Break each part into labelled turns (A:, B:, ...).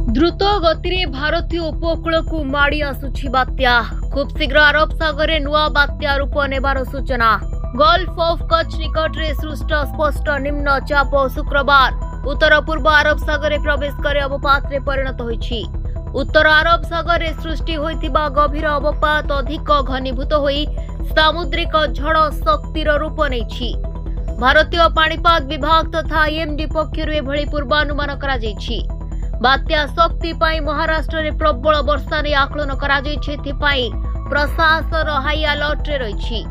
A: द्रुत गति में भारतीय उपकूल को माड़ी आसुछि बात्या। खूब शीघ्र अरब सागर में नुआ बात्या रूप नेबार सूचना। गल्फ ऑफ कच्छ निकट में सृष्ट स्पष्ट निम्न चाप शुक्रवार उत्तर पूर्व अरब सागर में प्रवेश करे अवपात रे परिणत होइछि। उत्तर अरब सागर में सृष्टि होइतिबा गभीर अवपात अधिक घनीभूत होई सामुद्रिक झड़ शक्तिर रूप नेछि। भारतीय पाणीपाग विभाग तथा आईएमडी पक्षरु एभଳି पूर्वानुमान करा जायछि। बात्या शक्ति पाई महाराष्ट्र में प्रबल वर्षा ने आकलन करा जायछि। एथिपाई प्रशासन हाई अलर्ट रे रहिछि।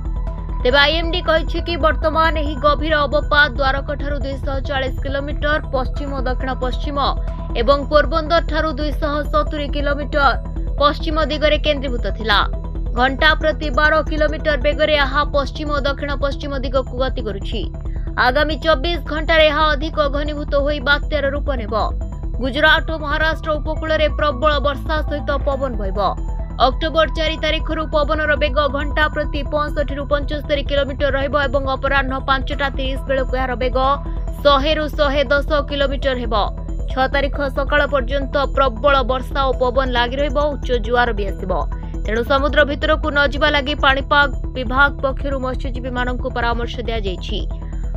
A: तेबे आईएमडी कहिछि कि वर्तमान एही गभीर अवपात द्वारका ठारू 240 किलोमीटर पश्चिम और दक्षिण पश्चिम एवं पोरबंदर ठारू 270 किलोमीटर पश्चिम दिगरे केंद्रीभूत थिला। घंटा प्रति 12 किलोमीटर बेगरे यह पश्चिम और दक्षिण पश्चिम दिग को गति करुछि। आगामी 24 घंटा यह अधिक घनीभूत होई बात्यार रूप नेब। गुजरात और महाराष्ट्र उपकूल में प्रबल वर्षा सहित पवन बहब। अक्टोबर 4 तारिख पवनर बेग घंटा प्रति 65 रु 75 किलोमीटर रहिबो एवं अपराह्न 5:30 बेलक यार बेग 100 रु 110 किलोमीटर हेबो। 6 तारिख सकाळ पर्यंत प्रबल वर्षा और पवन लागि रहिबो। उच्च जुआर भी आसिबो। तेणु समुद्र भितर को न जिबा लागि पाणीपाग विभाग पक्षरु मत्स्यजीवी माननकु परामर्श दिया जायछि।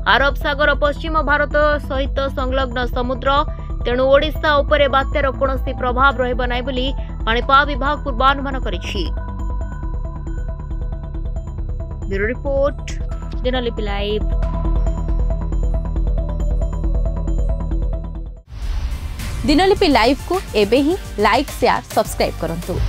A: अरब सागर पश्चिम भारत सहित संलग्न समुद्र, तेणु ओडिशा उपरे बात्यार कोनोसी प्रभाव रहबो नै बोली पाणीपाग विभाग पूर्वानुमान करिछि। Bureau report, Dinalipi live.
B: Dinalipi live को एबे ही लाइक शेयर सब्सक्राइब करंतु।